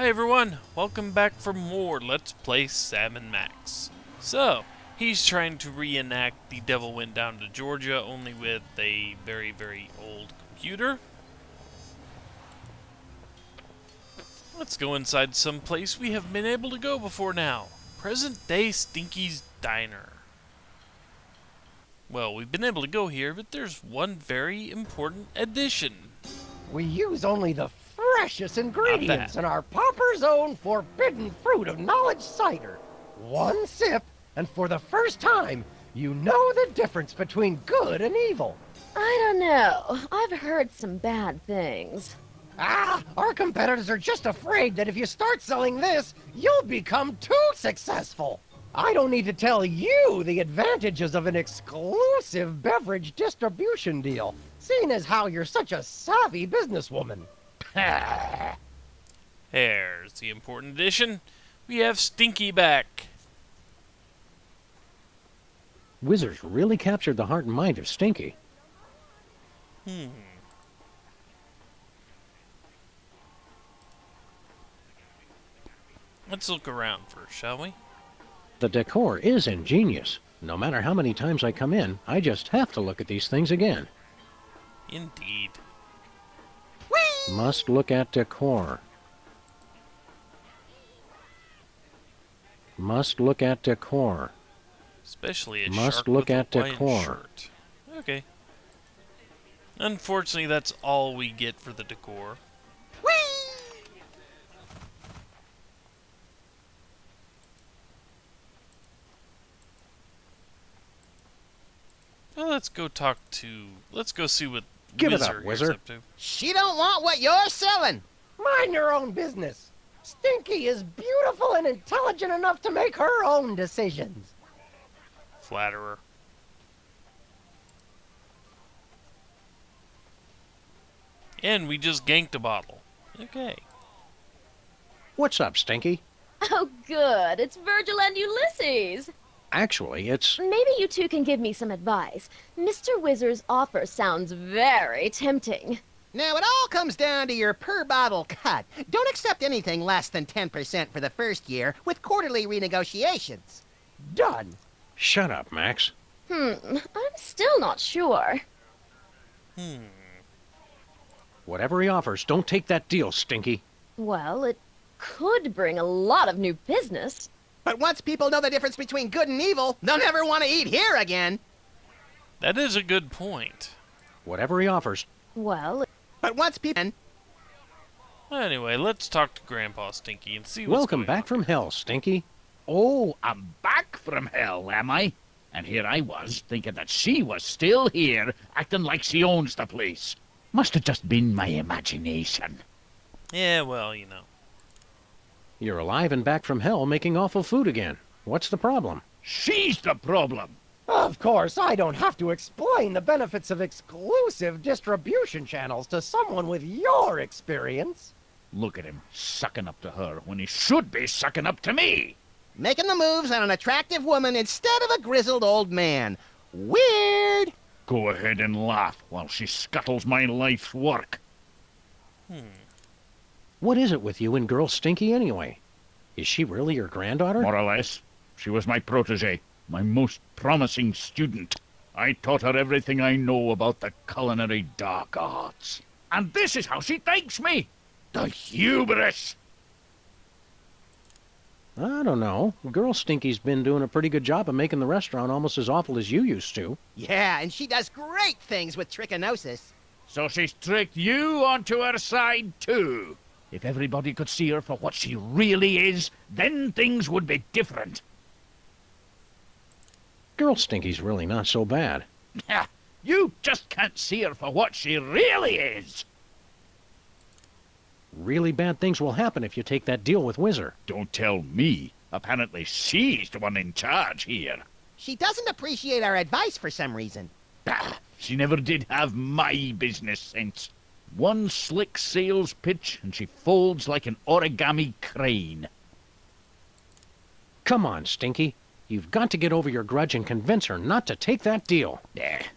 Hi everyone, welcome back for more Let's Play Sam & Max. So, he's trying to reenact The Devil Went Down to Georgia, only with a very, very old computer. Let's go inside some place we have been able to go before now. Present-day Stinky's Diner. Well, we've been able to go here, but there's one very important addition. We use only the freshest ingredients in our Pauper's Own Forbidden Fruit of Knowledge cider. One sip, and for the first time, you know the difference between good and evil. I don't know. I've heard some bad things. Our competitors are just afraid that if you start selling this, you'll become too successful. I don't need to tell you the advantages of an exclusive beverage distribution deal, seeing as how you're such a savvy businesswoman. There's the important addition. We have Stinky back. Wizards really captured the heart and mind of Stinky. Let's look around first, shall we? The decor is ingenious. No matter how many times I come in, I just have to look at these things again. Indeed. Must look at decor. Must look at decor. Especially a Must shark look with at a Hawaiian decor. shirt. Okay. Unfortunately, that's all we get for the decor. Well, let's go see what Give it up, Wizard is Wizard. up to. She don't want what you're selling. Mind your own business. Stinky is beautiful and intelligent enough to make her own decisions. Flatterer. And we just ganked a bottle. Okay. What's up, Stinky? Oh, good. It's Virgil and Ulysses. Actually, it's... Maybe you two can give me some advice. Mr. Wizard's offer sounds very tempting. Now, it all comes down to your per-bottle cut. Don't accept anything less than 10% for the first year with quarterly renegotiations. Done. Shut up, Max. I'm still not sure. Whatever he offers, don't take that deal, Stinky. Well, it could bring a lot of new business. But once people know the difference between good and evil, they'll never want to eat here again. That is a good point. Whatever he offers. Well, But once people... Anyway, let's talk to Grandpa Stinky and see what's Welcome going back on. from hell, Stinky. Oh, I'm back from hell, am I? And here I was, thinking that she was still here, acting like she owns the place. Must have just been my imagination. Yeah, well, you know. You're alive and back from hell making awful food again. What's the problem? She's the problem. Of course, I don't have to explain the benefits of exclusive distribution channels to someone with your experience. Look at him, sucking up to her when he should be sucking up to me. Making the moves on an attractive woman instead of a grizzled old man. Weird. Go ahead and laugh while she scuttles my life's work. What is it with you and girl Stinky anyway? Is she really your granddaughter? More or less. She was my protege, my most promising student. I taught her everything I know about the culinary dark arts. And this is how she thanks me. The hubris! I don't know. Girl Stinky's been doing a pretty good job of making the restaurant almost as awful as you used to. Yeah, and she does great things with trichinosis. So she's tricked you onto her side, too. If everybody could see her for what she really is, then things would be different. Girl Stinky's really not so bad. You just can't see her for what she really is. Really bad things will happen if you take that deal with Wizard. Don't tell me. Apparently she's the one in charge here. She doesn't appreciate our advice for some reason. Bah, she never did have my business sense. One slick sales pitch and she folds like an origami crane. Come on, Stinky. You've got to get over your grudge and convince her not to take that deal.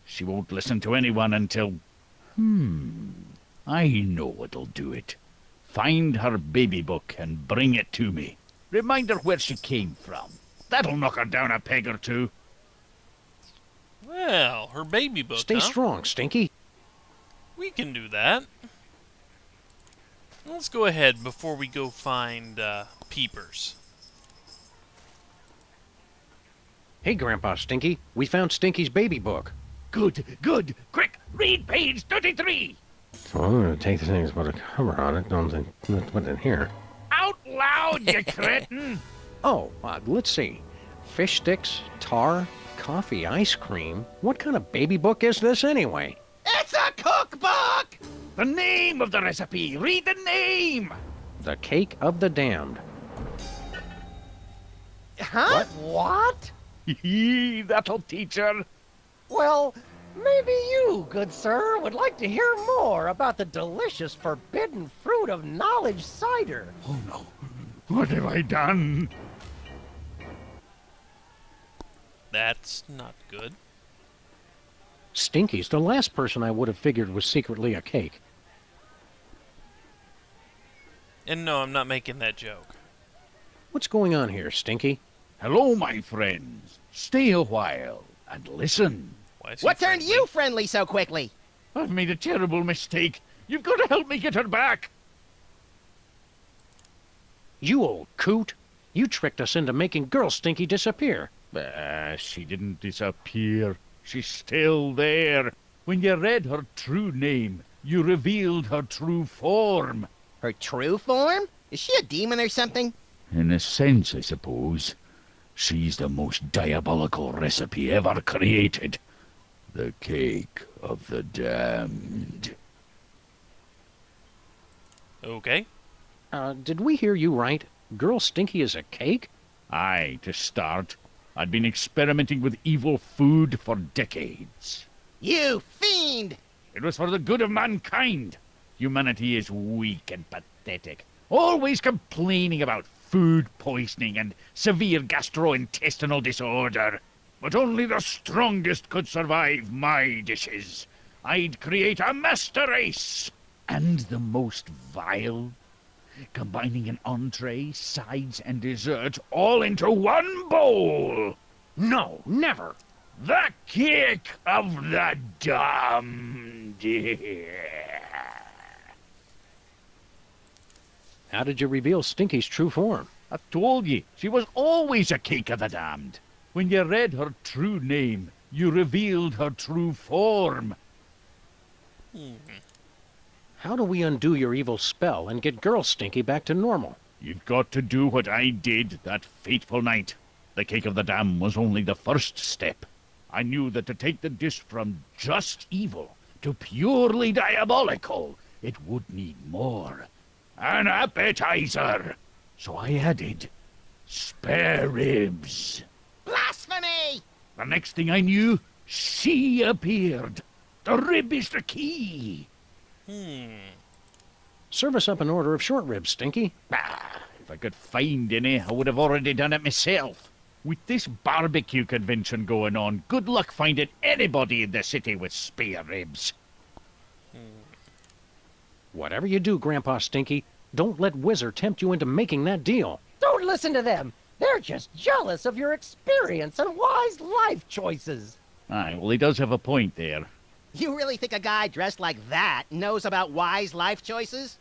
She won't listen to anyone until... I know what'll do it. Find her baby book and bring it to me. Remind her where she came from. That'll knock her down a peg or two. Well, her baby book, Stay huh? strong, Stinky. We can do that. Let's go ahead before we go find Peepers. Hey, Grandpa Stinky, we found Stinky's baby book. Good, good. Quick, read page 33. So I'm going to take the things with a cover on it. Don't put it in here. Out loud, you cretin. Oh, let's see. Fish sticks, tar, coffee, ice cream. What kind of baby book is this anyway? It's a cookbook! The name of the recipe. Read the name. The Cake of the Damned. Huh? What? That'll teach her. Well, maybe you, good sir, would like to hear more about the delicious forbidden fruit of knowledge cider. Oh no. What have I done? That's not good. Stinky's the last person I would have figured was secretly a cake. And no, I'm not making that joke. What's going on here, Stinky? Hello, my friends. Stay a while and listen. Why is he What turned friendly? you friendly so quickly? I've made a terrible mistake. You've got to help me get her back. You old coot! You tricked us into making Girl Stinky disappear. She didn't disappear. She's still there. When you read her true name, you revealed her true form. Her true form? Is she a demon or something? In a sense, I suppose. She's the most diabolical recipe ever created. The Cake of the Damned. Okay. Did we hear you right? Girl Stinky is a cake? Aye, to start. I'd been experimenting with evil food for decades. You fiend! It was for the good of mankind. Humanity is weak and pathetic, always complaining about food poisoning and severe gastrointestinal disorder. But only the strongest could survive my dishes. I'd create a master race. And the most vile, combining an entree, sides, and dessert all into one bowl. No, never! The Cake of the Damned. How did you reveal Stinky's true form? I told ye, she was always a Cake of the Damned. When you read her true name, you revealed her true form. How do we undo your evil spell and get Girl Stinky back to normal? You've got to do what I did that fateful night. The Cake of the Damned was only the first step. I knew that to take the dish from just evil to purely diabolical, it would need more. An appetizer. So I added spare ribs. Blasphemy! The next thing I knew, she appeared. The rib is the key. Serve us up an order of short ribs, Stinky. If I could find any, I would have already done it myself. With this barbecue convention going on, good luck finding anybody in the city with spare ribs. Whatever you do, Grandpa Stinky, don't let Whizzer tempt you into making that deal. Don't listen to them. They're just jealous of your experience and wise life choices. Aye, well, he does have a point there. You really think a guy dressed like that knows about wise life choices?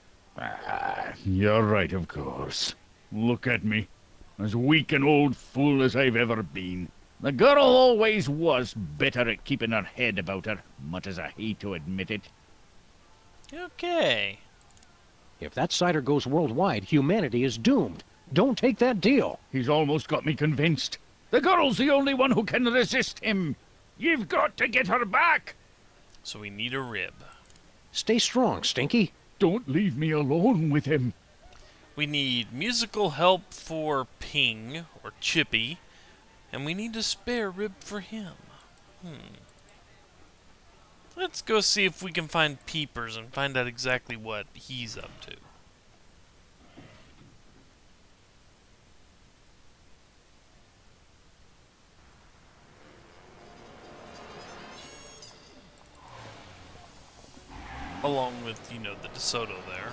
You're right, of course. Look at me. As weak an old fool as I've ever been. The girl always was better at keeping her head about her, much as I hate to admit it. Okay. If that cider goes worldwide, humanity is doomed. Don't take that deal. He's almost got me convinced. The girl's the only one who can resist him. You've got to get her back. So we need a rib. Stay strong, Stinky. Don't leave me alone with him. We need musical help for Ping, or Chippy, and we need a spare rib for him. Let's go see if we can find Peepers and find out exactly what he's up to. Along with, you know, the DeSoto there.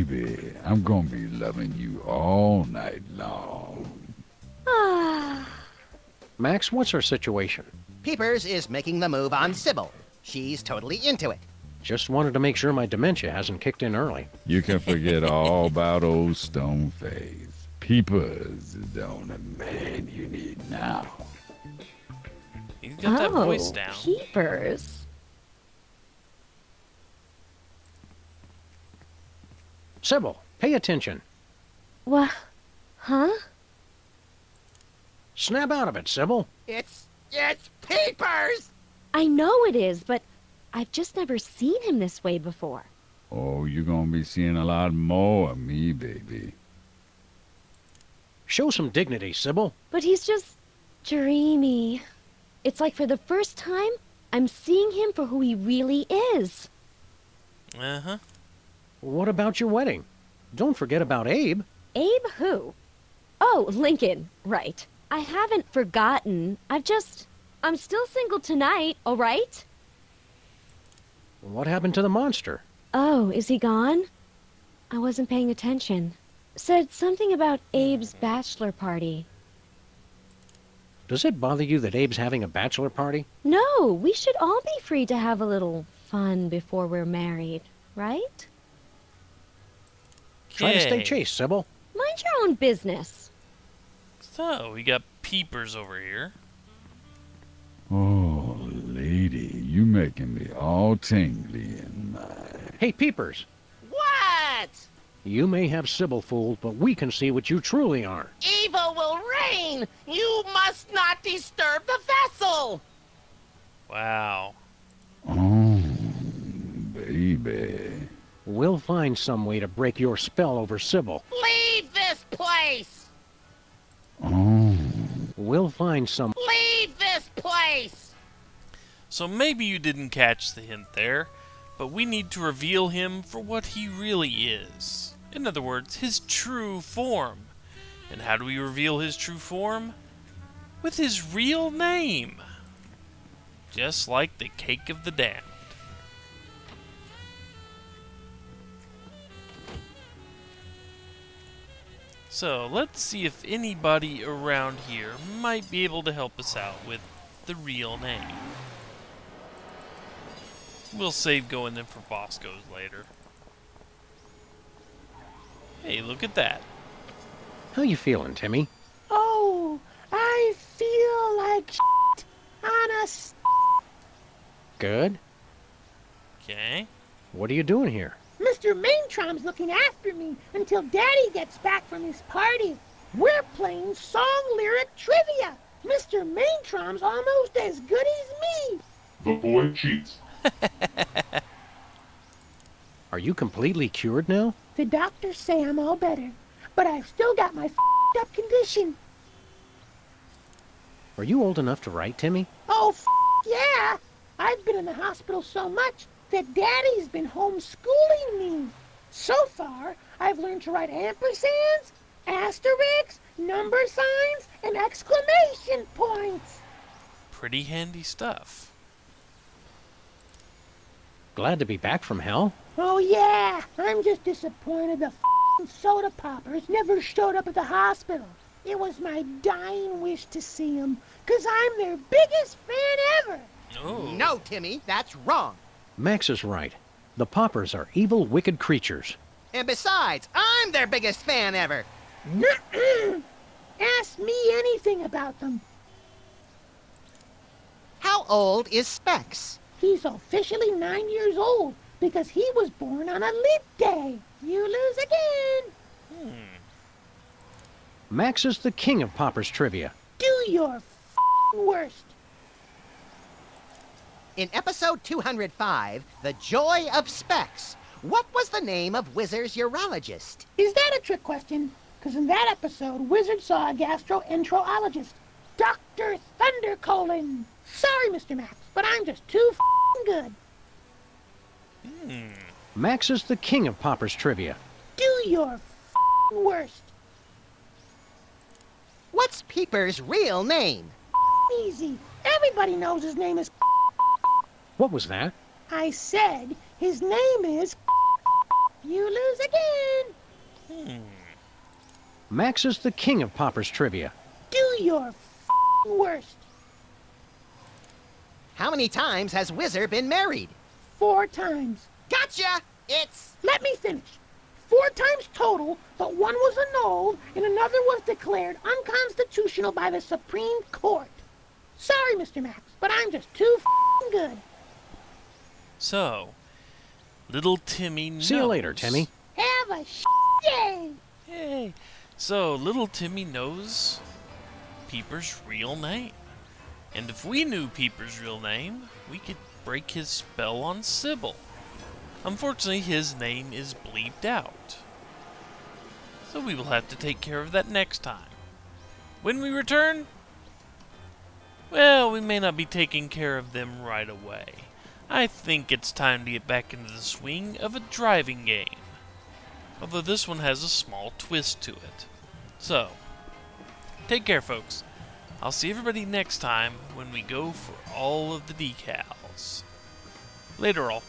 baby, I'm gonna be loving you all night long. Max, what's our situation? Peepers is making the move on Sybil. She's totally into it. Just wanted to make sure my dementia hasn't kicked in early. You can forget all about old Stoneface. Peepers is the only man you need now. He's got that voice down. Peepers. Sybil, pay attention. What? Huh? Snap out of it, Sybil. It's Peepers! I know it is, but I've just never seen him this way before. Oh, you're gonna be seeing a lot more of me, baby. Show some dignity, Sybil. But he's just dreamy. It's like for the first time, I'm seeing him for who he really is. Uh-huh. What about your wedding? Don't forget about Abe. Abe who? Oh, Lincoln. Right. I haven't forgotten. I'm still single tonight, all right? What happened to the monster? Oh, is he gone? I wasn't paying attention. Said something about Abe's bachelor party. Does it bother you that Abe's having a bachelor party? No, we should all be free to have a little fun before we're married, right? Try to stay Okay. chaste, Sybil. Mind your own business. So, we got Peepers over here. Oh, lady, you making me all tingly in my... Hey, Peepers. What? You may have Sybil fooled, but we can see what you truly are. Evil will reign! You must not disturb the vessel! Wow. Oh, baby. We'll find some way to break your spell over Sybil. Leave this place! Oh, We'll find some... Leave this place! So maybe you didn't catch the hint there, but we need to reveal him for what he really is. In other words, his true form. And how do we reveal his true form? With his real name. Just like the cake of the damned. So, let's see if anybody around here might be able to help us out with the real name. We'll save going in for Bosco's later. Hey, look at that. How you feeling, Timmy? Oh, I feel like shit on a Good. Okay. What are you doing here? Mr. Maintrom's looking after me until Daddy gets back from his party. We're playing song lyric trivia. Mr. Maintrom's almost as good as me. The boy cheats. Are you completely cured now? The doctors say I'm all better, but I've still got my up condition. Are you old enough to write, Timmy? Oh, yeah. I've been in the hospital so much that Daddy's been homeschooling me. So far, I've learned to write ampersands, asterisks, number signs, and exclamation points. Pretty handy stuff. Glad to be back from hell. Oh, yeah. I'm just disappointed the soda poppers never showed up at the hospital. It was my dying wish to see them, 'cause I'm their biggest fan ever. Oh. No, Timmy, that's wrong. Max is right. The Poppers are evil, wicked creatures. And besides, I'm their biggest fan ever. Nuh-uh. Ask me anything about them. How old is Specs? He's officially 9 years old because he was born on a leap day. You lose again. Max is the king of Poppers trivia. Do your worst. In episode 205, The Joy of Specs, what was the name of Whizzer's urologist? Is that a trick question? Because in that episode, Wizard saw a gastroenterologist, Dr. Thundercolon. Sorry, Mr. Max, but I'm just too good. Max is the king of Poppers trivia. Do your worst. What's Peeper's real name? Easy. Everybody knows his name is... What was that? I said his name is... You lose again. Max is the king of Popper's trivia. Do your f***ing worst. How many times has Whizzer been married? 4 times. Gotcha! It's... Let me finish. 4 times total, but one was annulled and another was declared unconstitutional by the Supreme Court. Sorry, Mr. Max, but I'm just too f***ing good. So, little Timmy knows. See you later, Timmy. Have a day. Yay. So, little Timmy knows Peeper's real name. And if we knew Peeper's real name, we could break his spell on Sybil. Unfortunately, his name is bleeped out. So we will have to take care of that next time. When we return, well, we may not be taking care of them right away. I think it's time to get back into the swing of a driving game. Although this one has a small twist to it. So, take care, folks. I'll see everybody next time when we go for all of the decals. Later, all.